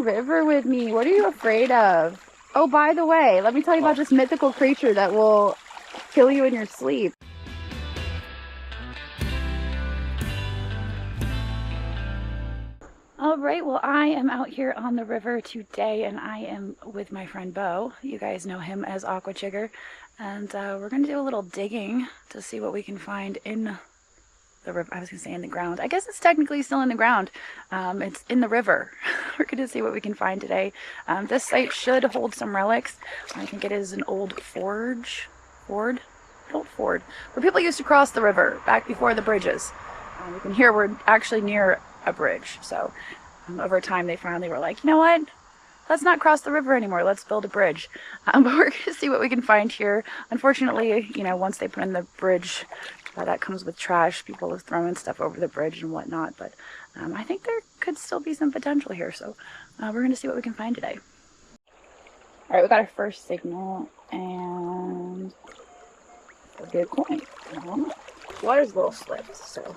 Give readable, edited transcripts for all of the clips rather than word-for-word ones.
the river with me. What are you afraid of? Oh, by the way, let me tell you about this mythical creature that will kill you in your sleep. All right, well, I am out here on the river today, and I am with my friend Bo. You guys know him as Aqua Chigger, and we're gonna do a little digging to see what we can find in the river. I was gonna say in the ground. I guess it's technically still in the ground. It's in the river. We're gonna see what we can find today. This site should hold some relics. I think it is an old ford, where people used to cross the river back before the bridges. You can hear we're actually near a bridge. So over time they finally were like, you know what? Let's not cross the river anymore. Let's build a bridge. But we're gonna see what we can find here. Unfortunately, you know, once they put in the bridge, that comes with trash. People have thrown stuff over the bridge and whatnot. But I think there could still be some potential here. So we're gonna see what we can find today. All right, we got our first signal and a good coin. Water's a little slipped, so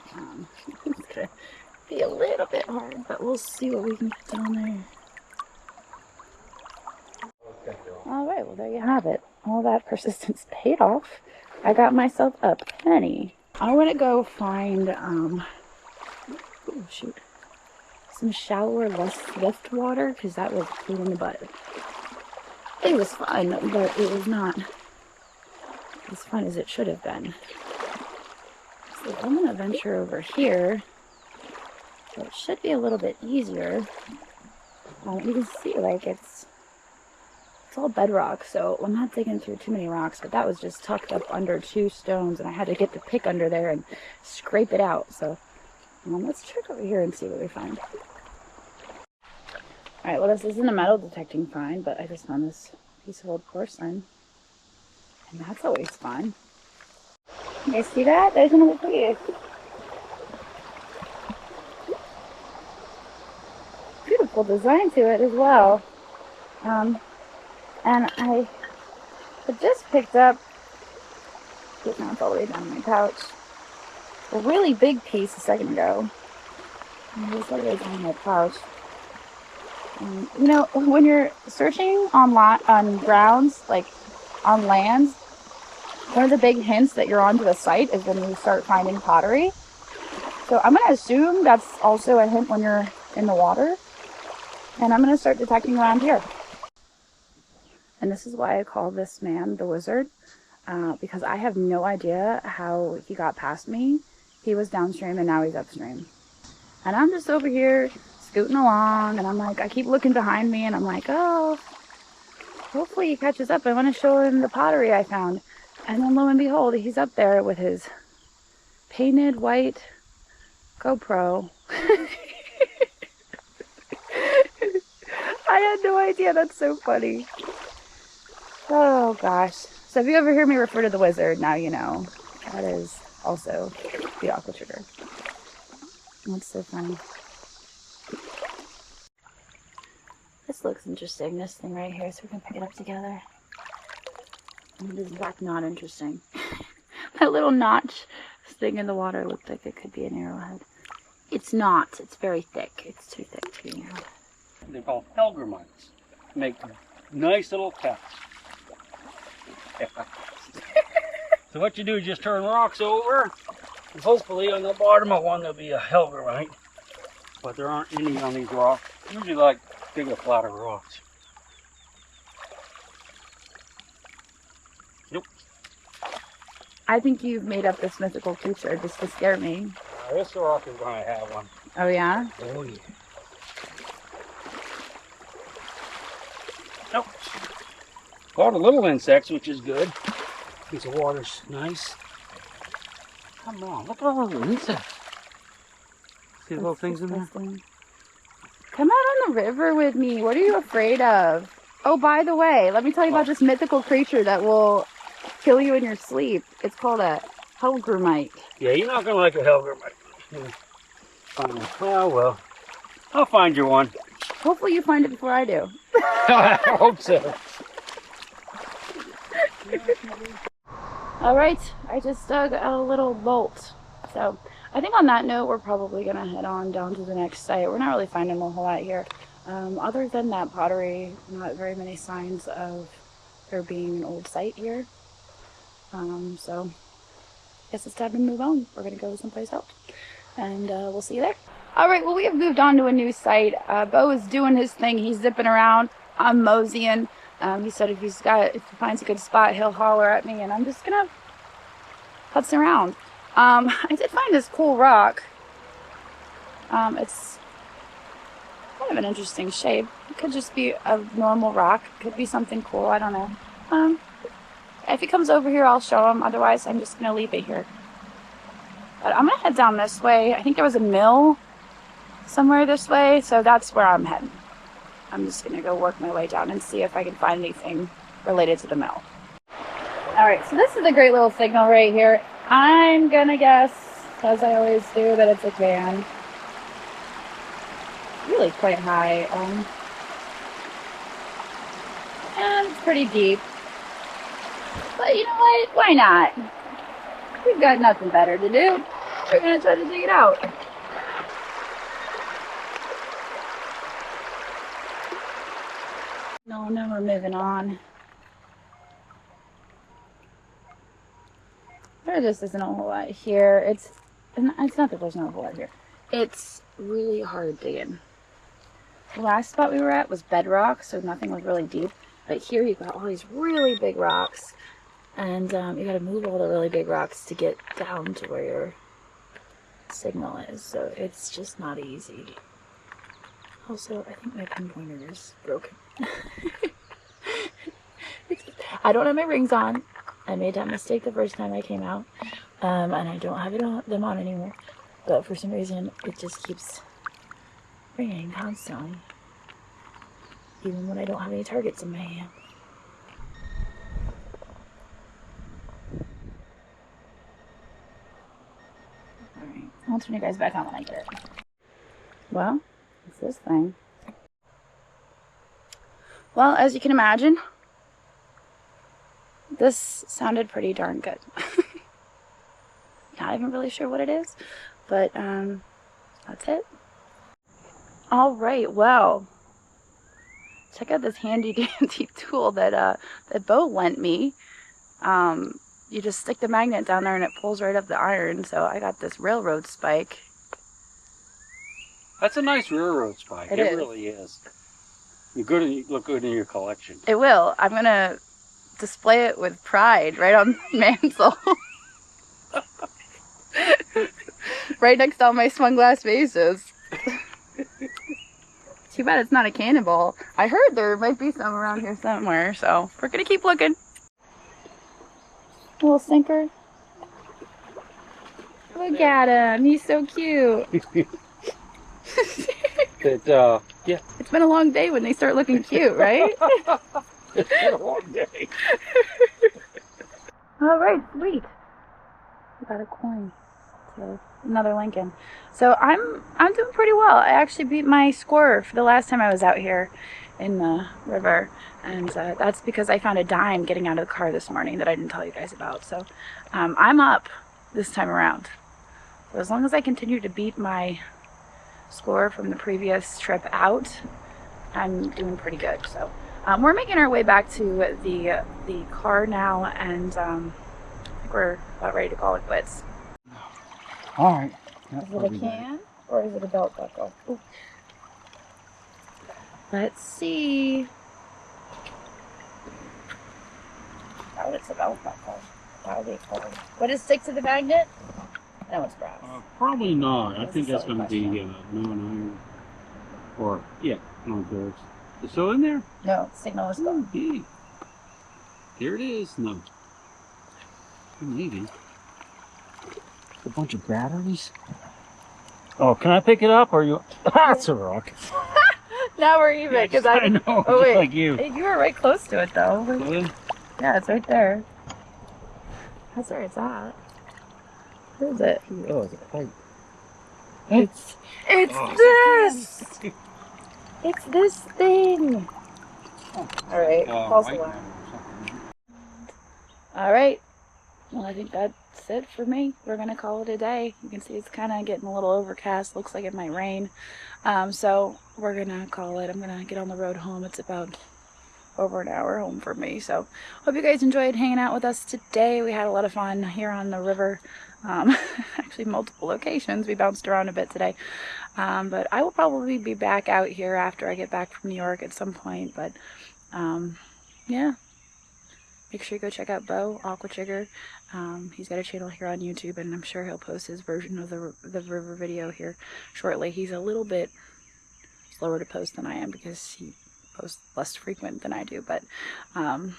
it's gonna be a little bit hard, but we'll see what we can get down there. All right, well, there you have it. All that persistence paid off. I got myself a penny. I want to go find some shallower, less swift water, because that was food in the butt. It was fun, but it was not as fun as it should have been. So I'm gonna venture over here. So it should be a little bit easier. You can see, like, it's all bedrock, so I'm not digging through too many rocks, but that was just tucked up under 2 stones, and I had to get the pick under there and scrape it out. So let's check over here and see what we find. Alright, well, this isn't a metal detecting find, but I just found this piece of old porcelain, and that's always fun. You guys see that? There's another piece. Beautiful design to it as well. And I had just picked up, now it's all the way down in my pouch, a really big piece a second ago. And it's all the way down in my pouch. You know, when you're searching on grounds, like on lands, one of the big hints that you're onto a site is when you start finding pottery. So I'm going to assume that's also a hint when you're in the water. And I'm going to start detecting around here. And this is why I call this man the wizard, because I have no idea how he got past me. He was downstream and now he's upstream. And I'm just over here scooting along, and I'm like, I keep looking behind me, and I'm like, oh, hopefully he catches up. I want to show him the pottery I found. And then lo and behold, he's up there with his painted white GoPro. I had no idea. That's so funny. Oh gosh. So if you ever hear me refer to the wizard, now you know. That is also the Aqua Chigger. That's so funny. This looks interesting, this thing right here, so we can pick it up together. And it is in fact not interesting. That little notch thing in the water looked like it could be an arrowhead. It's not. It's very thick. It's too thick to be an arrowhead. They're called pilgrims. Make nice little caps. So what you do is just turn rocks over, and hopefully on the bottom of one there'll be a helgramite. But there aren't any on these rocks. Usually like bigger, flatter rocks. Nope. I think you've made up this mythical creature just to scare me. This rock is going to have one. Oh yeah? Oh yeah. Nope. A lot of little insects, which is good. Piece of water's nice. Come on, look at all those insects. See the little things in there? Come out on the river with me. What are you afraid of? Oh, by the way, let me tell you about this mythical creature that will kill you in your sleep. It's called a helgramite. Yeah, you're not going to like a helgramite. Oh, well. I'll find you one. Hopefully you find it before I do. I hope so. All right, I just dug a little bolt. So I think on that note, we're probably going to head on down to the next site. We're not really finding a whole lot here. Other than that pottery, not very many signs of there being an old site here. So I guess it's time to move on. We're gonna go someplace else, and we'll see you there. All right, well, we have moved on to a new site. Bo is doing his thing. He's zipping around. I'm moseying. He said if he finds a good spot, he'll holler at me, and I'm just gonna putz around. I did find this cool rock. It's kind of an interesting shape. It could just be a normal rock. It could be something cool. I don't know. If he comes over here, I'll show him. Otherwise, I'm just gonna leave it here. But I'm gonna head down this way. I think there was a mill somewhere this way, so that's where I'm heading. I'm just gonna go work my way down and see if I can find anything related to the mill. All right, so this is a great little signal right here. I'm gonna guess, as I always do, that it's a van. Really quite high, and it's pretty deep. But you know what? Why not? We've got nothing better to do. We're gonna try to dig it out. No, now we're moving on. There just isn't a whole lot here. It's not that there's not a whole lot here. It's really hard digging. The last spot we were at was bedrock, so nothing was really deep. But here you've got all these really big rocks, and you got to move all the really big rocks to get down to where your signal is. So it's just not easy. Also, I think my pinpointer is broken. I don't have my rings on. I made that mistake the first time I came out, and I don't have them on anymore. But for some reason, it just keeps ringing constantly, even when I don't have any targets in my hand. Alright, I'll turn you guys back on when I get it. Well, it's this thing. Well, as you can imagine, this sounded pretty darn good. Not even really sure what it is, but that's it. All right, well, check out this handy dandy tool that Bo lent me. You just stick the magnet down there and it pulls right up the iron. So I got this railroad spike. That's a nice railroad spike. It really is. Look good in your collection. It will. I'm gonna display it with pride right on the mantle. Right next to all my swung glass vases. Too bad it's not a cannonball. I heard there might be some around here somewhere, so we're gonna keep looking. Little sinker. Look at him. He's so cute. Yeah. It's been a long day when they start looking cute, right? It's been a long day. All right, sweet. We got a coin. So another Lincoln. So I'm doing pretty well. I actually beat my score for the last time I was out here in the river, and that's because I found a dime getting out of the car this morning that I didn't tell you guys about. So I'm up this time around. So as long as I continue to beat my score from the previous trip out, I'm doing pretty good. So we're making our way back to the car now, and I think we're about ready to call it quits. All right. Is it a can or is it a belt buckle? Ooh. Let's see. Oh, it's a belt buckle. How are they called? What is stick to the magnet? No, it's brass. Probably not. I think that's going to be non-iron. Or, yeah, non-ferrous. Is it still in there? No, signal is gone. Okay. There it is. No. Maybe. A bunch of batteries. Oh, can I pick it up or you? That's a rock. Now we're even because I know. Oh wait, like you. Hey, you were right close to it though. Really? Yeah, it's right there. That's where it's at. Where is it? Oh, it's a pipe. It's this. It's this thing. Oh. All right, false alarm. All right. Well, I think that that's it for me. We're gonna call it a day. You can see it's kind of getting a little overcast. Looks like it might rain. So we're gonna call it. I'm gonna get on the road home. It's about over an hour home for me. So hope you guys enjoyed hanging out with us today. We had a lot of fun here on the river. Actually multiple locations. We bounced around a bit today. But I will probably be back out here after I get back from New York at some point. But yeah, make sure you go check out Bo Aquachigger. He's got a channel here on YouTube, and I'm sure he'll post his version of the river video here shortly. He's a little bit slower to post than I am because he posts less frequent than I do, but I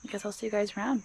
guess I'll see you guys around.